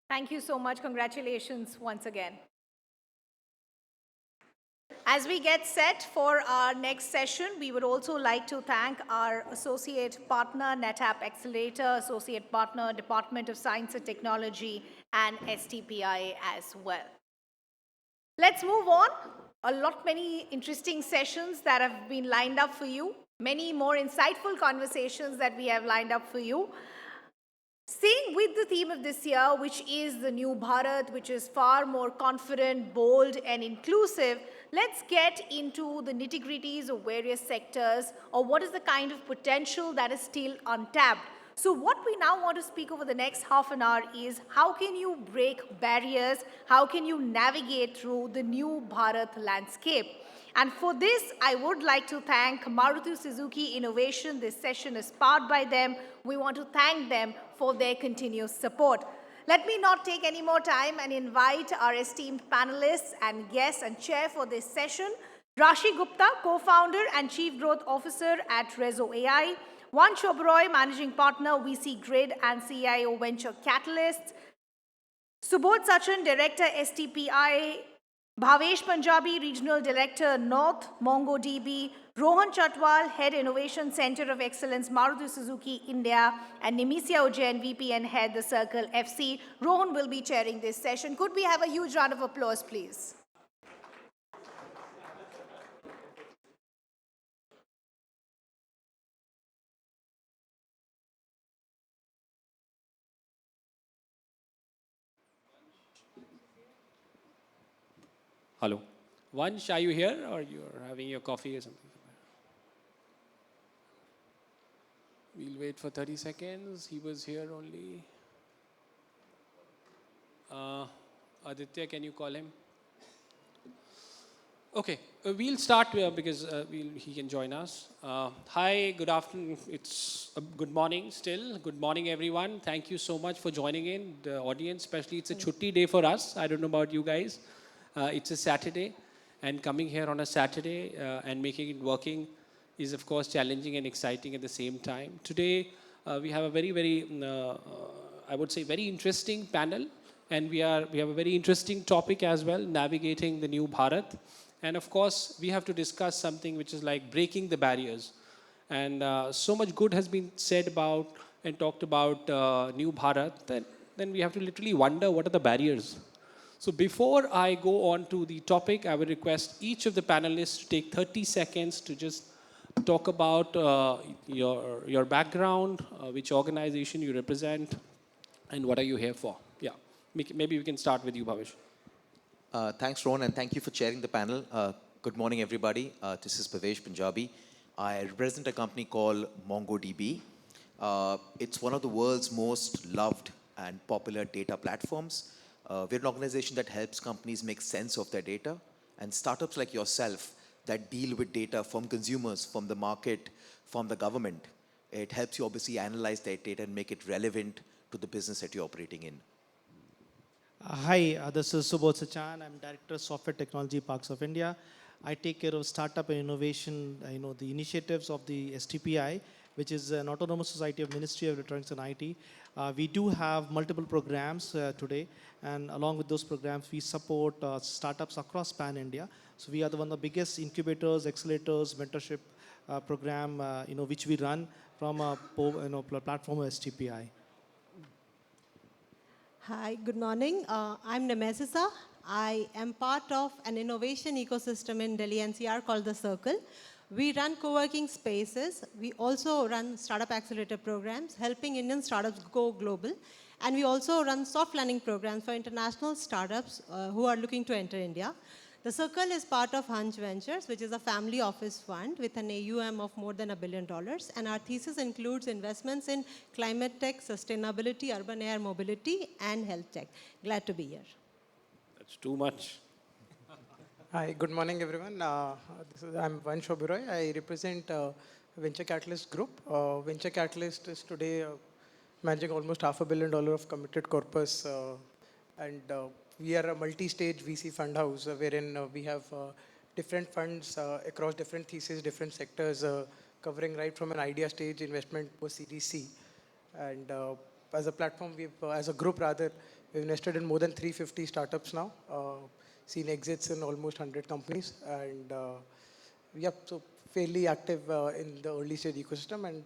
Thank you so much. Congratulations once again. As we get set for our next session, we would also like to thank our associate partner, NetApp Accelerator, associate partner, Department of Science and Technology, and STPI as well. Let's move on. Many interesting sessions that have been lined up for you, many more insightful conversations that we have lined up for you. Staying with the theme of this year, which is the new Bharat, which is far more confident, bold, and inclusive, let's get into the nitty-gritties of various sectors, or what is the kind of potential that is still untapped. So what we now want to speak over the next half an hour is how can you break barriers, how can you navigate through the new Bharat landscape. And for this, I would like to thank Maruti Suzuki Innovation. This session is powered by them. We want to thank them for their continuous support. Let me not take any more time and invite our esteemed panelists and guests and chair for this session. Rashi Gupta, co-founder and chief growth officer at Rezo AI. Vansh Oberoi, managing partner, VC Grid and CIO Venture Catalysts. Subodh Sachin, director, STPI. Bhavesh Punjabi, Regional Director, North, MongoDB. Rohan Chatwal, Head Innovation Center of Excellence, Maruti Suzuki, India. And Nimisia Ujain, VP and Head, The Circle FC. Rohan will be chairing this session. Could we have a huge round of applause, please? Hello. Vansh, are you here or you're having your coffee or something? We'll wait for 30 seconds. He was here only. Aditya, can you call him? Okay, we'll start because he can join us. Hi, good afternoon. It's good morning still. Good morning, everyone. Thank you so much for joining in. The audience, especially, it's a chutti day for us. I don't know about you guys. It's a Saturday, and coming here on a Saturday and making it working is, of course, challenging and exciting at the same time. Today, we have a very, I would say, very interesting panel, and we have a very interesting topic as well, navigating the new Bharat. And of course, we have to discuss something which is like breaking the barriers. And so much good has been said about and talked about new Bharat, that then we have to literally wonder what are the barriers. So before I go on to the topic, I would request each of the panelists to take 30 seconds to just talk about your background, which organization you represent, and what are you here for. Yeah, maybe we can start with you, Bhavesh. Thanks, Ron, and thank you for chairing the panel. Good morning, everybody. This is Bhavesh Punjabi. I represent a company called MongoDB. It's one of the world's most loved and popular data platforms. We're an organization that helps companies make sense of their data, and startups like yourself that deal with data from consumers, from the market, from the government. It helps you obviously analyze that data and make it relevant to the business that you're operating in. Hi, this is Subodh Sachin. I'm Director of Software Technology Parks of India. I take care of startup and innovation, the initiatives of the STPI, which is an autonomous society of Ministry of Electronics and IT. We do have multiple programs today, and along with those programs, we support startups across pan-India. So we are one of the biggest incubators, accelerators, mentorship program, which we run from a platform of STPI. Hi, good morning. I'm Nemesisa. I am part of an innovation ecosystem in Delhi-NCR called The Circle. We run co-working spaces. We also run startup accelerator programs, helping Indian startups go global. And we also run soft landing programs for international startups who are looking to enter India. The Circle is part of Hunch Ventures, which is a family office fund with an AUM of more than $1 billion. And our thesis includes investments in climate tech, sustainability, urban air mobility, and health tech. Glad to be here. That's too much. Hi, good morning, everyone. I'm Vansh Oberoi. I represent Venture Catalyst Group. Venture Catalyst is today managing almost $500 million of committed corpus, and we are a multi-stage VC fund house wherein we have different funds across different theses, different sectors, covering right from an idea stage investment to CDC. And as a platform, as a group rather, We've invested in more than 350 startups now, seen exits in almost 100 companies, and yep, so fairly active in the early stage ecosystem. And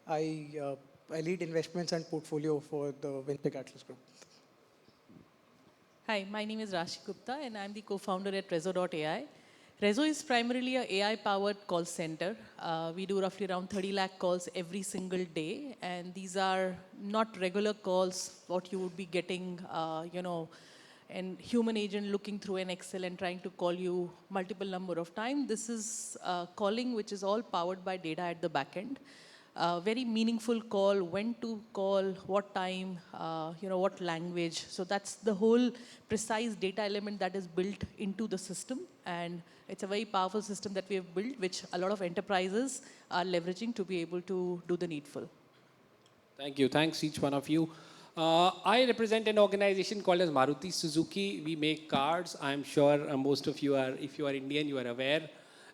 I lead investments and portfolio for the Venture Catalyst Group. Hi, my name is Rashi Gupta and I'm the co-founder at Rezo.ai. Rezo is primarily a AI-powered call center. We do roughly around 30 lakh calls every single day, and these are not regular calls, what you would be getting, an human agent looking through an Excel and trying to call you multiple number of times. This is calling which is all powered by data at the back end. Very meaningful call, when to call, what time, what language. So that's the whole precise data element that is built into the system. And it's a very powerful system that we have built, which a lot of enterprises are leveraging to be able to do the needful. Thank you. Thanks, each one of you. I represent an organization called as Maruti Suzuki. We make cars. I'm sure most of you are, if you are Indian, you are aware.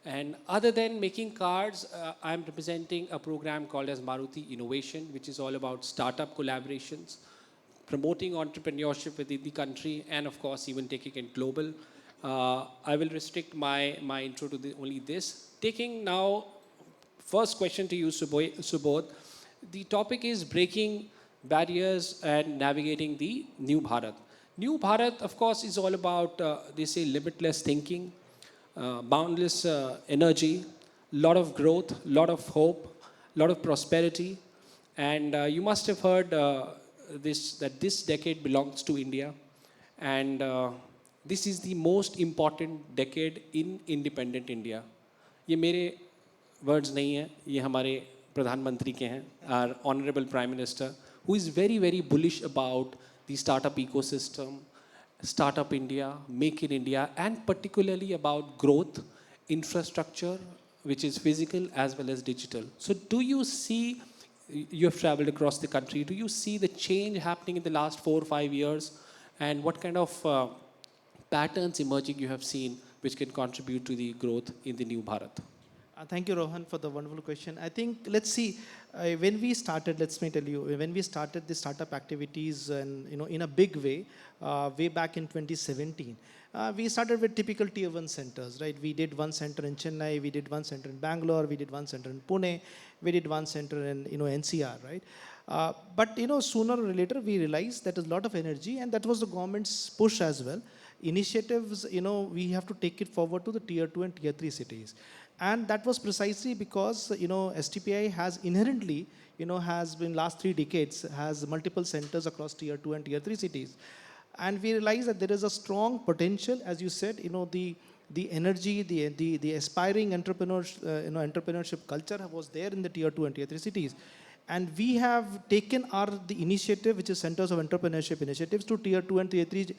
And other than making cars, I'm representing a program called as Maruti Innovation, which is all about startup collaborations, promoting entrepreneurship within the country, and of course, even taking it global. I will restrict my intro to only this. Taking now, first question to you, Subodh. The topic is breaking barriers and navigating the New Bharat. New Bharat, of course, is all about, they say, limitless thinking, boundless energy, lot of growth, lot of hope, lot of prosperity. And you must have heard that this decade belongs to India. And this is the most important decade in independent India. ये मेरे words नहीं हैं, ये हमारे प्रधानमंत्री के हैं, our honorable prime minister, who is very, very bullish about the startup ecosystem, Startup India, Make in India, and particularly about growth, infrastructure, which is physical as well as digital. So do you see, you have traveled across the country, do you see the change happening in the last 4 or 5 years? And what kind of patterns emerging you have seen which can contribute to the growth in the new Bharat? Thank you, Rohan, for the wonderful question. I think, let's see, when we started, let me tell you, when we started the startup activities and, in a big way, way back in 2017, we started with typical tier 1 centers, right? We did one center in Chennai, we did one center in Bangalore, we did one center in Pune, we did one center in, NCR, right? But, sooner or later, we realized that there's a lot of energy, and that was the government's push as well. Initiatives, we have to take it forward to the tier 2 and tier 3 cities. And that was precisely because, STPI has inherently, has been last 3 decades, has multiple centers across tier 2 and tier 3 cities. And we realized that there is a strong potential, as you said, the energy, the aspiring entrepreneurship culture was there in the tier 2 and tier 3 cities. And we have taken the initiative, which is Centers of Entrepreneurship Initiatives, to tier 2 and tier 3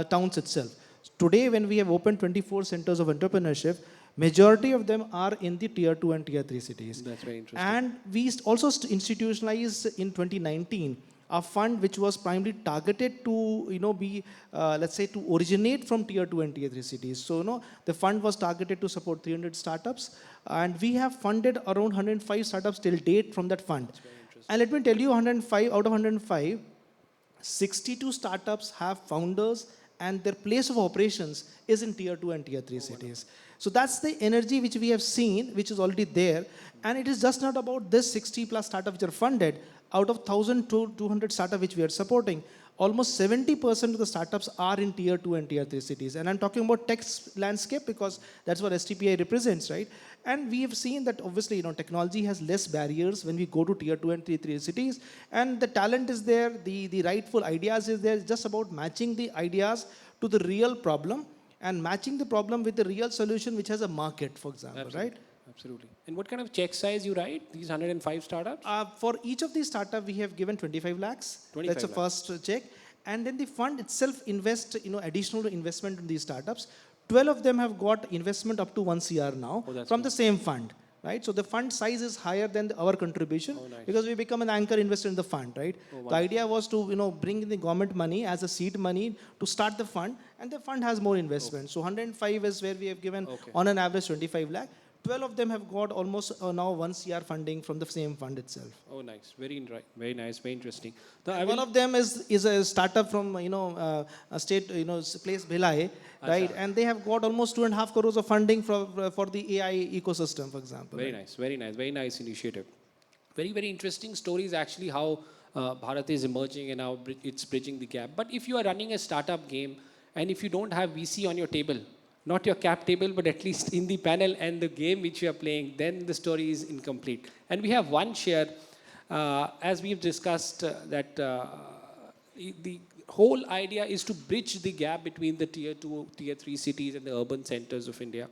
towns itself. Today, when we have opened 24 centers of entrepreneurship, majority of them are in the tier 2 and tier 3 cities. That's very interesting. And we also institutionalized in 2019 a fund which was primarily targeted to, let's say, to originate from tier 2 and tier 3 cities. So, the fund was targeted to support 300 startups. And we have funded around 105 startups till date from that fund. And let me tell you, 105 out of 105, 62 startups have founders, and their place of operations is in tier 2 and tier 3 cities. So that's the energy which we have seen, which is already there. And it is just not about this 60 plus startups which are funded. Out of 1,200 startups which we are supporting, almost 70% of the startups are in tier 2 and tier 3 cities. And I'm talking about tech landscape because that's what STPI represents, right? And we have seen that obviously, technology has less barriers when we go to tier 2 and tier 3 cities. And the talent is there, the rightful ideas is there. It's just about matching the ideas to the real problem and matching the problem with the real solution which has a market, for example, Absolutely. right? Absolutely. And what kind of check size you write, these 105 startups? For each of these startups, we have given 25 lakhs. 25 That's the first check. And then the fund itself invests, additional investment in these startups. 12 of them have got investment up to 1 CR now from the same fund, right? So the fund size is higher than our contribution because we become an anchor investor in the fund, right? The idea was to, bring in the government money as a seed money to start the fund, and the fund has more investment. So 105 is where we have given on an average 25 lakh. 12 of them have got almost now 1 CR funding from the same fund itself. Oh, nice. Very nice. Very interesting. Now, And one of them is a startup from a state place Bhilai, right? And they have got almost 2.5 crores of funding for the AI ecosystem, for example. very right? nice. Very nice. Very nice initiative. Very interesting stories actually how Bharat is emerging and how it's bridging the gap. But if you are running a startup game and if you don't have VC on your table, not your cap table, but at least in the panel and the game which you are playing, then the story is incomplete. And we have one share, as we've discussed, that the whole idea is to bridge the gap between the tier 2, tier 3 cities and the urban centers of India.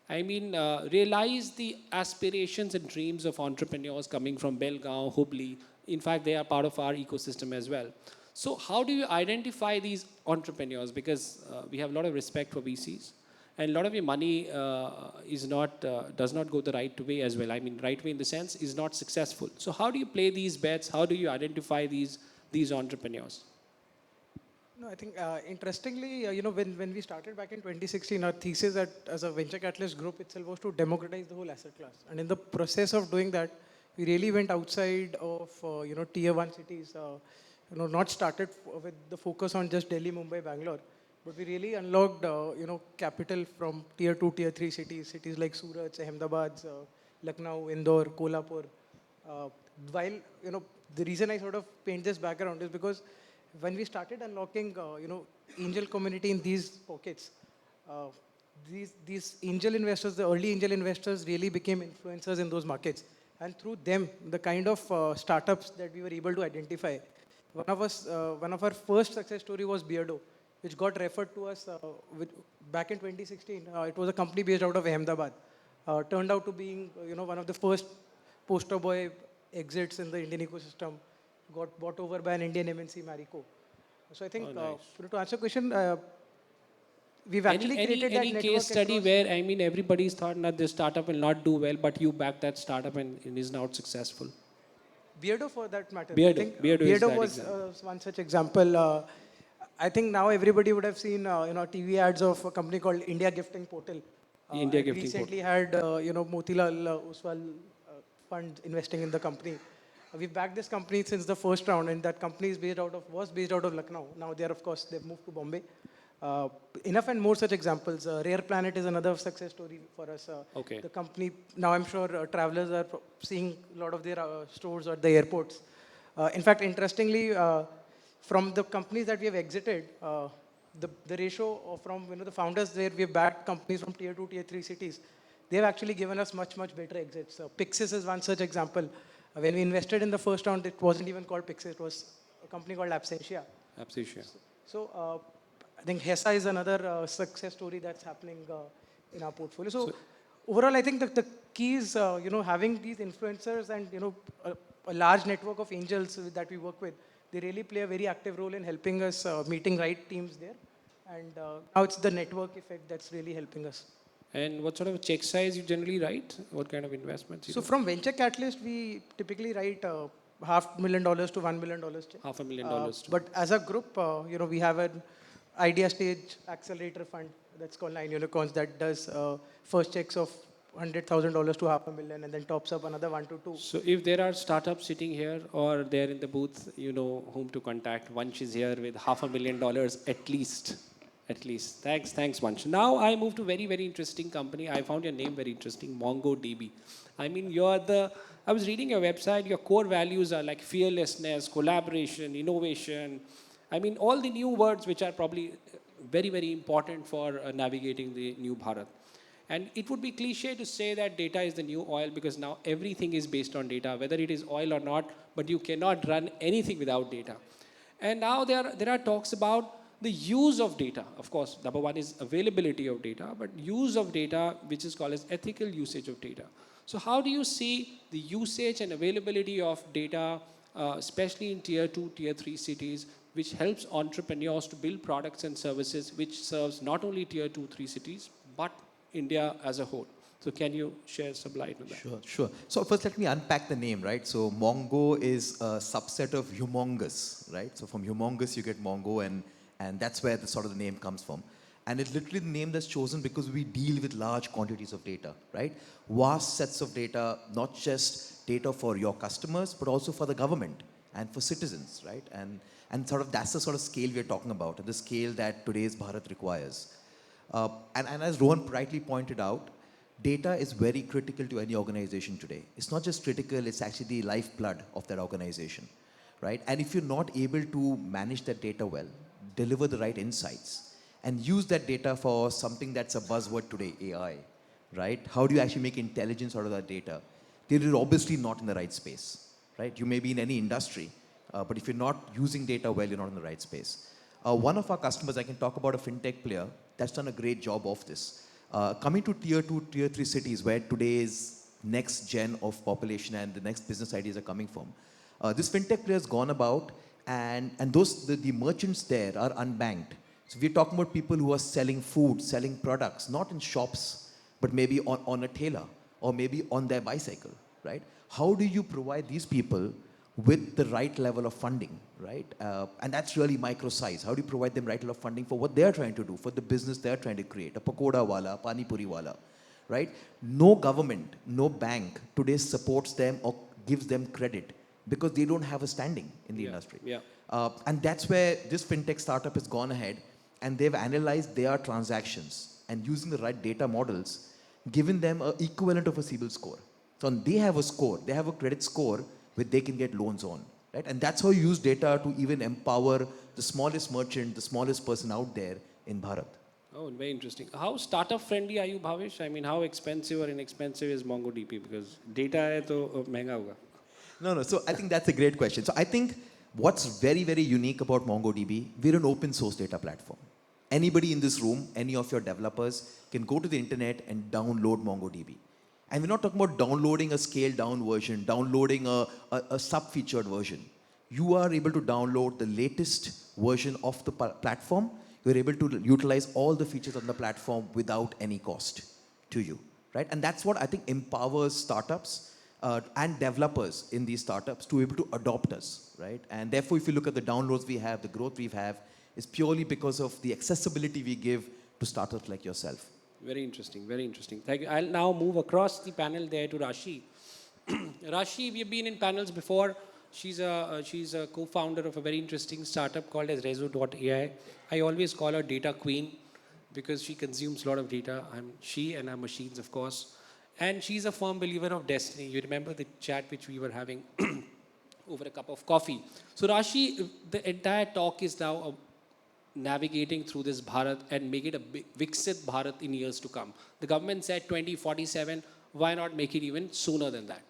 I mean, realize the aspirations and dreams of entrepreneurs coming from Belgaum, Hubli. In fact, they are part of our ecosystem as well. So how do you identify these entrepreneurs? Because we have a lot of respect for VCs. And a lot of your money does not go the right way as well. I mean, right way in the sense is not successful. So how do you play these bets? How do you identify these entrepreneurs? No, I think interestingly, when we started back in 2016, our thesis as a venture catalyst group itself was to democratize the whole asset class. And in the process of doing that, we really went outside of tier 1 cities. Not started with the focus on just Delhi, Mumbai, Bangalore, but we really unlocked capital from tier 2, tier 3 cities like Surat, Ahmedabad, Lucknow, Indore, Kolhapur. While the reason I sort of paint this background is because when we started unlocking angel community in these pockets, these angel investors, the early angel investors really became influencers in those markets. And through them, the kind of startups that we were able to identify, one of our first success story was Beardo, which got referred to us back in 2016. It was a company based out of Ahmedabad. Turned out to being one of the first poster boy exits in the Indian ecosystem. Got bought over by an Indian MNC, Marico. So I think to answer your question, we've actually created that any network case study across- where I mean everybody's thought that this startup will not do well, but you back that startup and it is now successful. Beardo for that matter. Beardo. I think Beardo is that was example. one such example. I think now everybody would have seen TV ads of a company called India Gifting Portal. India and Gifting recently had Motilal Oswal fund investing in the company. We've backed this company since the first round, and that company is was based out of Lucknow. Now they've moved to Bombay. Enough and more such examples. Rare Planet is another success story for us. Okay. The company, now I'm sure travelers are seeing a lot of their stores at the airports. In fact, interestingly, from the companies that we have exited, the ratio from the founders where we have backed companies from tier 2, tier 3 cities, they have actually given us much better exits. Pixis is one such example. When we invested in the first round, it wasn't even called Pixis, it was a company called Absentia. Absolutely. So I think HESA is another success story that's happening in our portfolio. So overall, I think the key is having these influencers and a large network of angels that we work with. They really play a very active role in helping us meeting right teams there. And now it's the network effect that's really helping us. And what sort of check size you generally write? What kind of investments? So from Venture Catalyst, we typically write $500,000 to $1 million check. $500,000. But as a group, we have an idea stage accelerator fund that's called 9 Unicorns that does first checks of $100,000 to $500,000 and then tops up another 1 to 2. So if there are startups sitting here or they're in the booth, you know whom to contact. Vansh is here with $500,000 at least. At least. Thanks, Vansh. Now I move to very interesting company. I found your name very interesting, MongoDB. I mean, I was reading your website, your core values are like fearlessness, collaboration, innovation. I mean, all the new words which are probably very important for navigating the new Bharat. And it would be cliche to say that data is the new oil because now everything is based on data, whether it is oil or not, but you cannot run anything without data. And now there are talks about the use of data. Of course, number one is availability of data, but use of data, which is called as ethical usage of data. So how do you see the usage and availability of data, especially in tier 2, tier 3 cities, which helps entrepreneurs to build products and services which serves not only tier 2, 3 cities, but India as a whole? So can you share some light on that? Sure. So first let me unpack the name, right? So Mongo is a subset of humongous, right? So from humongous you get Mongo and that's where the sort of the name comes from. And it's literally the name that's chosen because we deal with large quantities of data, right? Vast sets of data, not just data for your customers, but also for the government and for citizens, right? And sort of that's the sort of scale we're talking about, the scale that today's Bharat requires. And as Rohan rightly pointed out, data is very critical to any organization today. It's not just critical, it's actually the lifeblood of that organization, right? And if you're not able to manage that data well, deliver the right insights, and use that data for something that's a buzzword today, AI, right? How do you actually make intelligence out of that data? You're obviously not in the right space, right? You may be in any industry, but if you're not using data well, you're not in the right space. One of our customers, I can talk about a fintech player that's done a great job of this. Coming to tier 2, tier 3 cities where today's next gen of population and the next business ideas are coming from, this fintech player has gone about and the merchants there are unbanked. So we're talking about people who are selling food, selling products, not in shops, but maybe on a tailor or maybe on their bicycle, right? How do you provide these people with the right level of funding, right? And that's really micro size. How do you provide them right level of funding for what they're trying to do, for the business they're trying to create, a pakoda wala, pani puri wala, right? No government, no bank today supports them or gives them credit because they don't have a standing in the industry. Yeah. And that's where this fintech startup has gone ahead and they've analyzed their transactions and using the right data models, given them an equivalent of a CIBIL score. So they have a score, they have a credit score which they can get loans on, right? And that's how you use data to even empower the smallest merchant, the smallest person out there in Bharat. Oh, very interesting. How startup friendly are you, Bhavish? I mean, how expensive or inexpensive is MongoDB? Because data hai to महंगा होगा. No. So I think that's a great question. So I think what's very, very unique about MongoDB, we're an open source data platform. Anybody in this room, any of your developers can go to the internet and download MongoDB. And we're not talking about downloading a scaled down version, downloading a sub-featured version. You are able to download the latest version of the platform. You're able to utilize all the features on the platform without any cost to you, right? And that's what I think empowers startups and developers in these startups to be able to adopt us, right? And therefore, if you look at the downloads we have, the growth we have, is purely because of the accessibility we give to startups like yourself. Very interesting, very interesting. Thank you. I'll now move across the panel there to Rashi. Rashi, we've been in panels before. She's a co-founder of a very interesting startup called as Rezo.ai. I always call her data queen because she consumes a lot of data. She and her machines, of course. And she's a firm believer of destiny. You remember the chat which we were having over a cup of coffee. So Rashi, the entire talk is now navigating through this Bharat and make it a big, Viksit Bharat in years to come. The government said 2047, why not make it even sooner than that?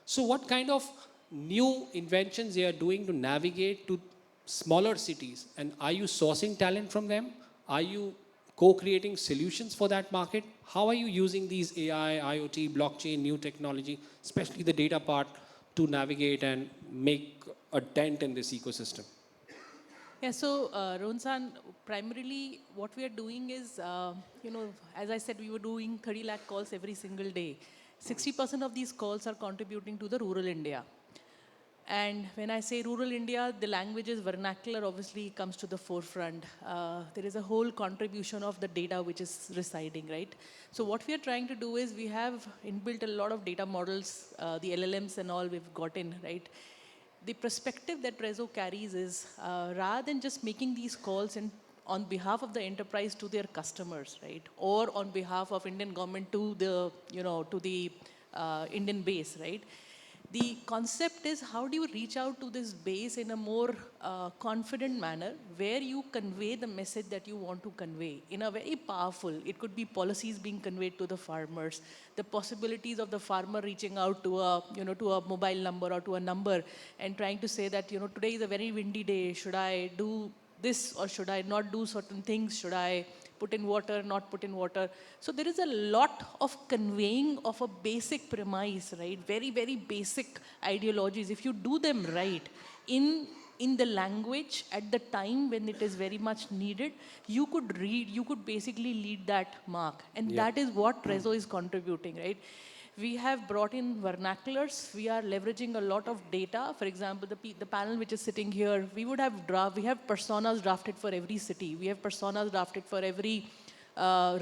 So what kind of new inventions they are doing to navigate to smaller cities? And are you sourcing talent from them? Are you co-creating solutions for that market? How are you using these AI, IoT, blockchain, new technology, especially the data part, to navigate and make a dent in this ecosystem? Yeah, so Ronsan, primarily what we are doing is, as I said, we were doing 30 lakh calls every single day. 60% of these calls are contributing to the rural India. And when I say rural India, the languages vernacular obviously comes to the forefront. There is a whole contribution of the data which is residing, right? So what we are trying to do is we have inbuilt a lot of data models, the LLMs and all we've gotten, right? The perspective that Rezo carries is rather than just making these calls on behalf of the enterprise to their customers, right? Or on behalf of Indian government to the, Indian base, right? The concept is how do you reach out to this base in a more confident manner where you convey the message that you want to convey in a very powerful, it could be policies being conveyed to the farmers, the possibilities of the farmer reaching out to a mobile number or to a number and trying to say that, today is a very windy day, should I do this or should I not do certain things, should I put in water, not put in water. So there is a lot of conveying of a basic premise, right? Very, very basic ideologies. If you do them right in the language at the time when it is very much needed, you could basically lead that mark. And that is what Rezo is contributing, right? We have brought in vernaculars. We are leveraging a lot of data. For example, the panel which is sitting here, we have personas drafted for every city. We have personas drafted for every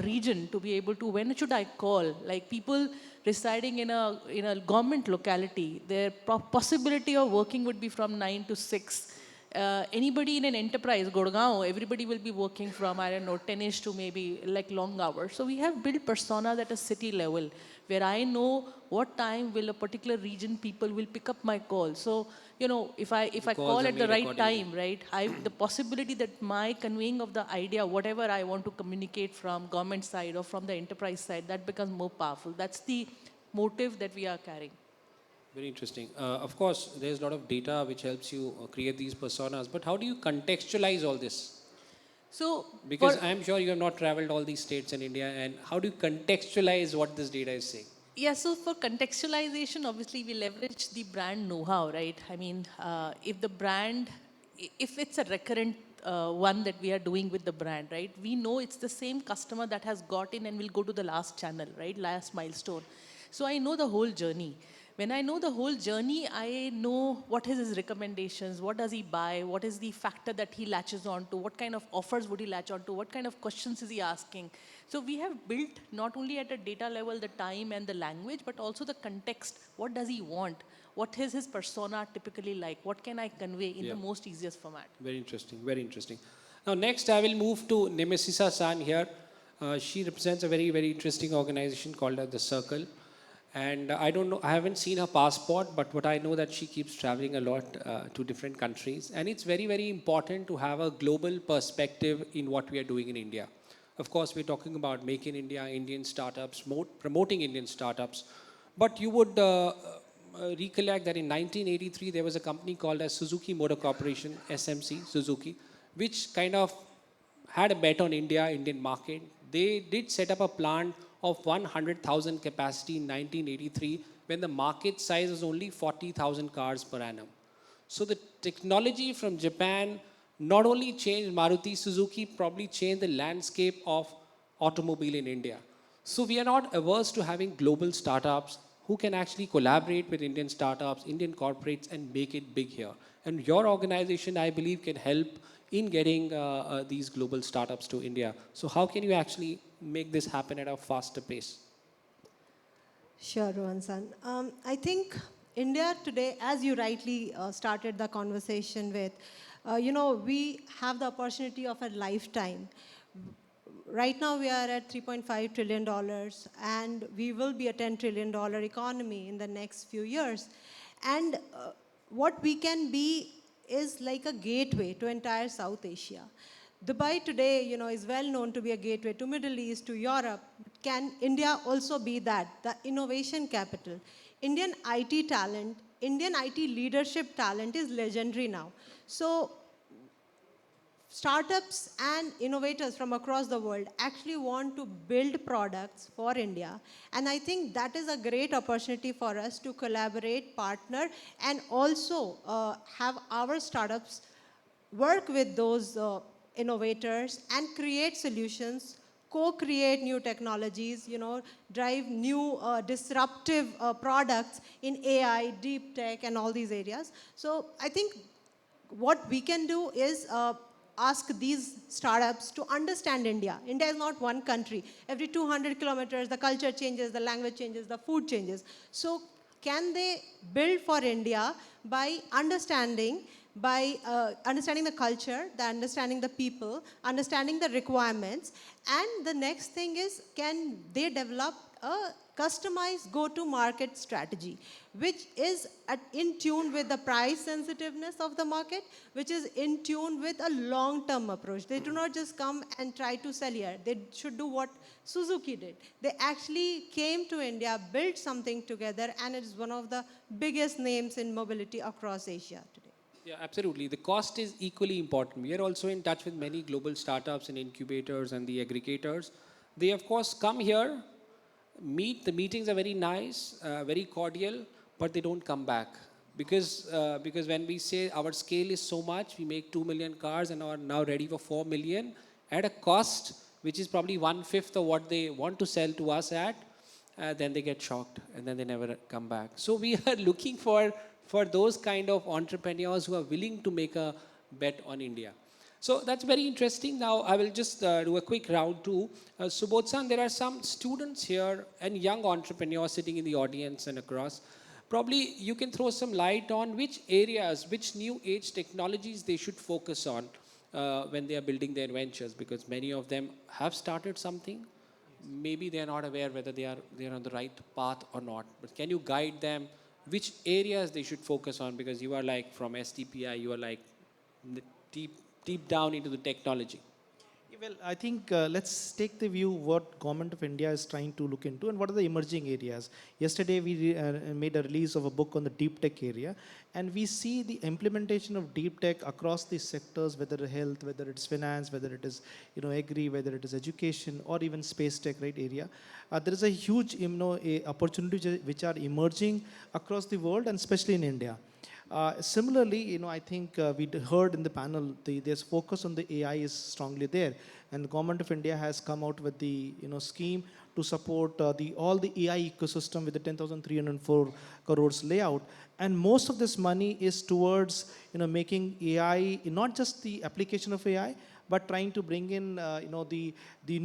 region to be able to, when should I call? Like people residing in a government locality, their possibility of working would be from 9 to 6. Anybody in an enterprise, Gurgaon, everybody will be working from, I don't know, 10ish to maybe like long hours. So we have built personas at a city level where I know what time will a particular region people will pick up my call. So, you know, if I calls call are at the made right accordingly. time, right, the possibility that my conveying of the idea, whatever I want to communicate from government side or from the enterprise side, that becomes more powerful. That's the motive that we are carrying. Very interesting. Of course, there's a lot of data which helps you create these personas, but how do you contextualize all this? So, Because I'm sure you have not traveled all these states in India, and how do you contextualize what this data is saying? yeah, so for contextualization, obviously we leverage the brand know-how, right? I mean, if the brand, if it's a recurrent one that we are doing with the brand, right? We know it's the same customer that has got in and will go to the last channel, right? Last milestone. So I know the whole journey. When I know the whole journey, I know what is his recommendations, what does he buy, what is the factor that he latches on to, what kind of offers would he latch on to, what kind of questions is he asking. So we have built not only at a data level the time and the language, but also the context. What does he want? What is his persona typically like? What can I convey in the most easiest format? Very interesting, very interesting. Now, next I will move to Nemesisa San here. She represents a very, very interesting organization called The Circle. And I don't know, I haven't seen her passport, but what I know that she keeps traveling a lot to different countries. And it's very, very important to have a global perspective in what we are doing in India. Of course, we're talking about Make in India, Indian startups, promoting Indian startups. But you would recollect that in 1983, there was a company called as Suzuki Motor Corporation, SMC, Suzuki, which kind of had a bet on India, Indian market. They did set up a plant of 100,000 capacity in 1983 when the market size was only 40,000 cars per annum. So the technology from Japan not only changed Maruti Suzuki, probably changed the landscape of automobile in India. So we are not averse to having global startups who can actually collaborate with Indian startups, Indian corporates, and make it big here. And your organization, I believe, can help in getting these global startups to India. So how can you actually make this happen at a faster pace? Sure, Rohan San. I think India today, as you rightly started the conversation with, we have the opportunity of a lifetime. Right now, we are at $3.5 trillion, and we will be a $10 trillion economy in the next few years. And what we can be is like a gateway to entire South Asia. Dubai today, is well known to be a gateway to Middle East, to Europe. Can India also be that, the innovation capital? Indian IT talent, Indian IT leadership talent is legendary now. So startups and innovators from across the world actually want to build products for India. And I think that is a great opportunity for us to collaborate, partner, and also have our startups work with those innovators and create solutions, co-create new technologies, drive new disruptive products in AI, deep tech, and all these areas. So I think what we can do is ask these startups to understand India. India is not one country. Every 200 kilometers, the culture changes, the language changes, the food changes. So can they build for India by understanding the culture, understanding the people, understanding the requirements, and the next thing is, can they develop a customized go-to-market strategy, which is in tune with the price sensitiveness of the market, which is in tune with a long-term approach. They do not just come and try to sell here. They should do what Suzuki did. They actually came to India, built something together, and it is one of the biggest names in mobility across Asia today. Yeah, absolutely. The cost is equally important. We are also in touch with many global startups and incubators and the aggregators. They, of course, come here, meet. The meetings are very nice, very cordial, but they don't come back. Because when we say our scale is so much, we make 2 million cars and are now ready for 4 million at a cost which is probably 1/5 of what they want to sell to us at, then they get shocked and then they never come back. So we are looking for those kind of entrepreneurs who are willing to make a bet on India. So that's very interesting. Now I will just do a quick round two. Subodh-san, there are some students here and young entrepreneurs sitting in the audience and across. Probably you can throw some light on which areas, which new age technologies they should focus on when they are building their ventures, because many of them have started something. Maybe they are not aware whether they are on the right path or not. But can you guide them which areas they should focus on? Because you are like from STPI, you are like deep deep down into the technology. Well, I think let's take the view what government of India is trying to look into and what are the emerging areas. Yesterday, we made a release of a book on the deep tech area, and we see the implementation of deep tech across the sectors, whether health, whether it's finance, whether it is agri, whether it is education, or even space tech, right area. There is a huge opportunity which are emerging across the world and especially in India. Similarly, I think we heard in the panel, there's focus on the AI is strongly there, and the government of India has come out with the scheme to support all the AI ecosystem with the 10,304 crores layout, and most of this money is towards making AI not just the application of AI, but trying to bring in the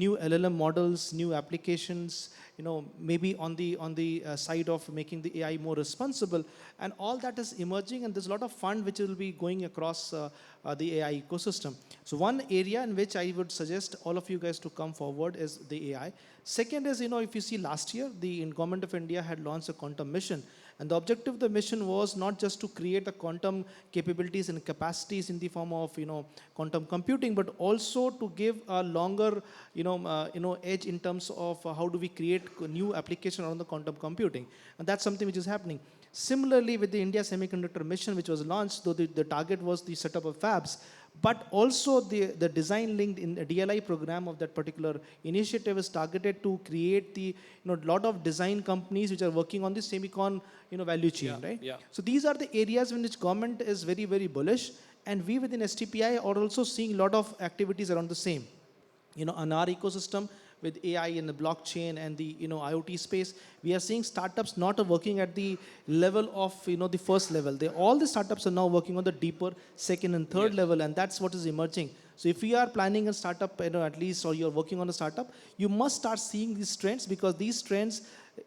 new LLM models, new applications, maybe on the side of making the AI more responsible, and all that is emerging, and there's a lot of fund which will be going across the AI ecosystem. So one area in which I would suggest all of you guys to come forward is the AI. Second is, if you see last year, the government of India had launched a quantum mission. And the objective of the mission was not just to create the quantum capabilities and capacities in the form of, quantum computing, but also to give a longer, edge in terms of how do we create new application around the quantum computing. And that's something which is happening. Similarly, with the India Semiconductor Mission, which was launched, though the target was the setup of fabs, but also the design linked in the DLI program of that particular initiative is targeted to create the lot of design companies which are working on the semicon value chain, right? Yeah. So these are the areas in which government is very, very bullish, and we within STPI are also seeing a lot of activities around the same. On our ecosystem with AI and the blockchain and the IoT space, we are seeing startups not working at the level of the first level. All the startups are now working on the deeper second and third level, and that's what is emerging. So if you are planning a startup, at least, or you're working on a startup, you must start seeing these trends, because these trends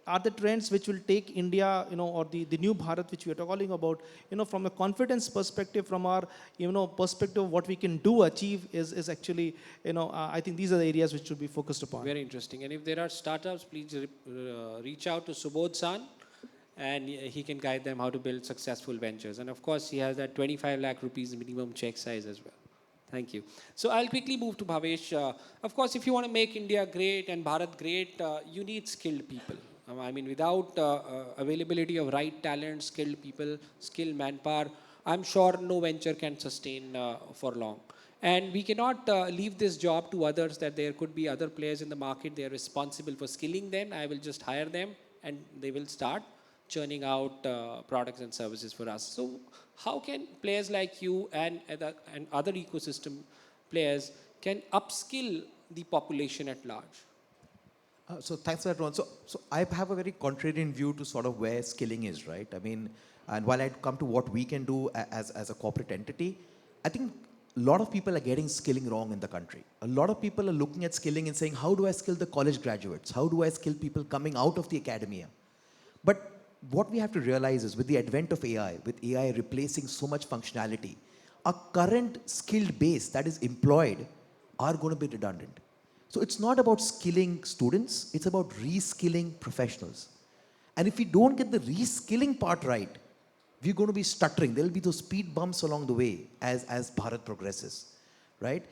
are the trends which will take India, or the new Bharat which we are calling about, from a confidence perspective, from our, perspective, what we can achieve is actually, I think these are the areas which should be focused upon. Very interesting. And if there are startups, please reach out to Subodh-san, and he can guide them how to build successful ventures. And of course, he has that 25 lakh rupees minimum check size as well. Thank you. So I'll quickly move to Bhavesh. Of course, if you want to make India great and Bharat great, you need skilled people. I mean, without availability of right talent, skilled people, skilled manpower, I'm sure no venture can sustain for long. And we cannot leave this job to others, that there could be other players in the market. They are responsible for skilling them. I will just hire them and they will start churning out products and services for us. So how can players like you and other ecosystem players can upskill the population at large? So thanks for that, Ron. So I have a very contrarian view to sort of where skilling is, right? I mean, and while I come to what we can do as a corporate entity, I think a lot of people are getting skilling wrong in the country. A lot of people are looking at skilling and saying, how do I skill the college graduates? How do I skill people coming out of the academia? But what we have to realize is, with the advent of AI, with AI replacing so much functionality, our current skilled base that is employed are going to be redundant. So it's not about skilling students, it's about reskilling professionals. And if we don't get the reskilling part right, we're going to be stuttering. There'll be those speed bumps along the way as Bharat progresses, right?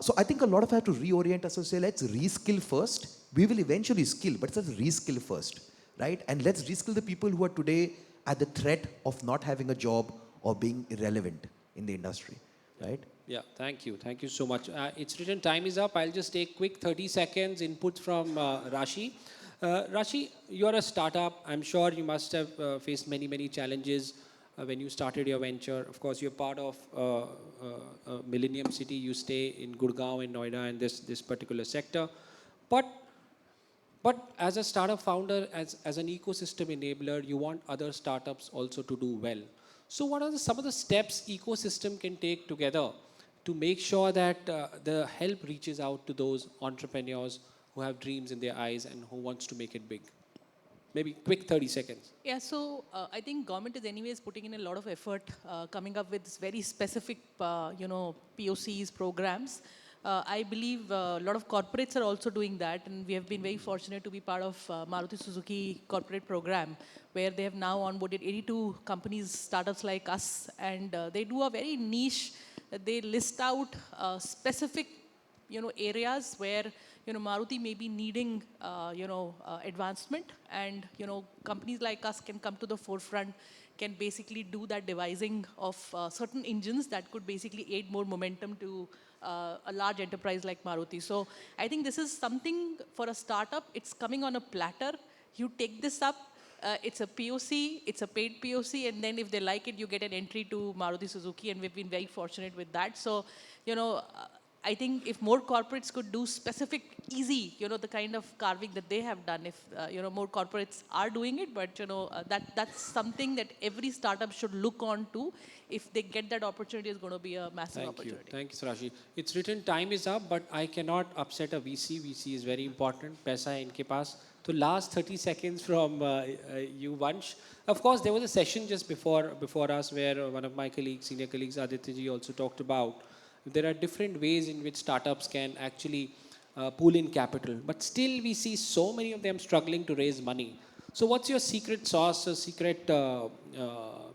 So I think a lot of us have to reorient us and say, let's reskill first. We will eventually skill, but let's reskill first, right? And let's reskill the people who are today at the threat of not having a job or being irrelevant in the industry, right? Yeah, thank you. Thank you so much. It's written time is up. I'll just take quick 30 seconds input from Rashi. Rashi, you're a startup. I'm sure you must have faced many, many challenges when you started your venture. Of course, you're part of Millennium City. You stay in Gurgaon and Noida and this particular sector. But as a startup founder, as an ecosystem enabler, you want other startups also to do well. So what are some of the steps ecosystem can take together to make sure that the help reaches out to those entrepreneurs who have dreams in their eyes and who wants to make it big? Maybe quick 30 seconds. Yeah, so I think government is anyways putting in a lot of effort coming up with very specific, POCs, programs. I believe a lot of corporates are also doing that, and we have been very fortunate to be part of Maruti Suzuki corporate program, where they have now onboarded 82 companies, startups like us, and they do a very niche, they list out specific areas where Maruti may be needing advancement, and companies like us can come to the forefront, can basically do that devising of certain engines that could basically aid more momentum to a large enterprise like Maruti. So I think this is something for a startup. It's coming on a platter. You take this up. It's a POC, it's a paid POC, and then if they like it, you get an entry to Maruti Suzuki, and we've been very fortunate with that. So, I think if more corporates could do specific, easy, the kind of carving that they have done, if, more corporates are doing it, but, that's something that every startup should look on to. If they get that opportunity, it's going to be a massive opportunity. Thank you, Sarashi. It's written time is up, but I cannot upset a VC. VC is very important. Paisa hai inke paas. So last 30 seconds from you, Vansh. Of course, there was a session just before us where one of my colleagues, senior colleagues, Aditya ji, also talked about there are different ways in which startups can actually pool in capital. But still, we see so many of them struggling to raise money. So what's your secret sauce, a secret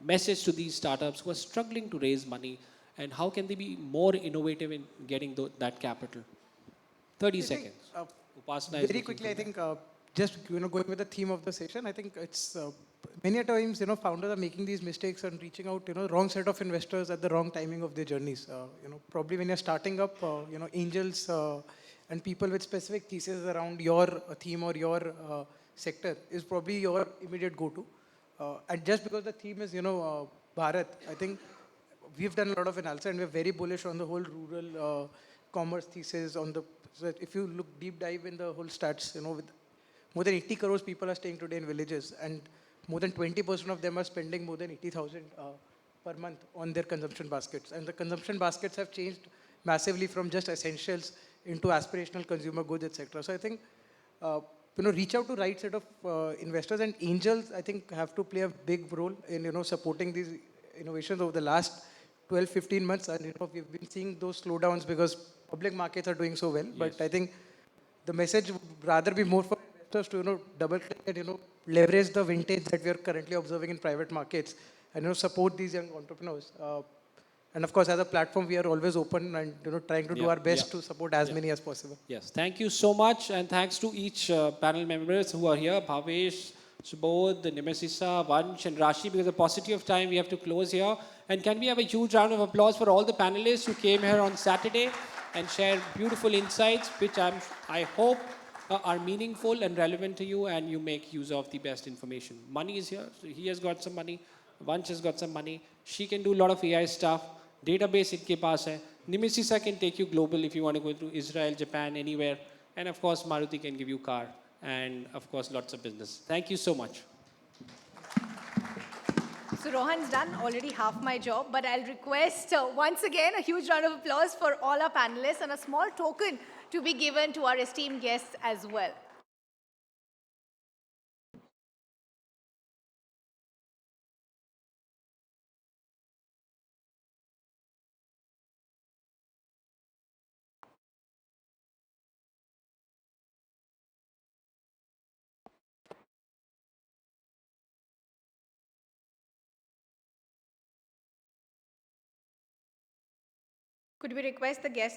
message to these startups who are struggling to raise money, and how can they be more innovative in getting that capital? 30 seconds. Upasana is Very looking quickly, for I think just going with the theme of the session, I think it's many a times founders are making these mistakes and reaching out wrong set of investors at the wrong timing of their journeys. Probably when you're starting up, angels and people with specific theses around your theme or your sector is probably your immediate go-to. And just because the theme is Bharat, I think we've done a lot of analysis and we're very bullish on the whole rural commerce thesis. So if you look deep dive in the whole stats, with more than 80 crores people are staying today in villages, and more than 20% of them are spending more than 80,000 per month on their consumption baskets. And the consumption baskets have changed massively from just essentials into aspirational consumer goods, etc. So I think reach out to right set of investors, and angels, I think, have to play a big role in supporting these innovations over the last 12, 15 months. And we've been seeing those slowdowns because public markets are doing so well. Yes. But I think the message would rather be more for investors to double click and leverage the vintage that we are currently observing in private markets, and support these young entrepreneurs. And of course, as a platform, we are always open and trying to do our best to support as many as possible. Yes, thank you so much, and thanks to each panel members who are here, Bhavesh, Subodh, Nemesisa, Vansh, and Rashi. Because of paucity of time, we have to close here. And can we have a huge round of applause for all the panelists who came here on Saturday and shared beautiful insights, which I hope are meaningful and relevant to you, and you make use of the best information. Money is here. So he has got some money. Vansh has got some money. She can do a lot of AI stuff. Database inke paas hai. Nimesisa can take you global if you want to go to Israel, Japan, anywhere. And of course, Maruti can give you car. And of course, lots of business. Thank you so much. So Rohan's done already half my job, but I'll request once again a huge round of applause for all our panelists and a small token to be given to our esteemed guests as well. Could we request the guests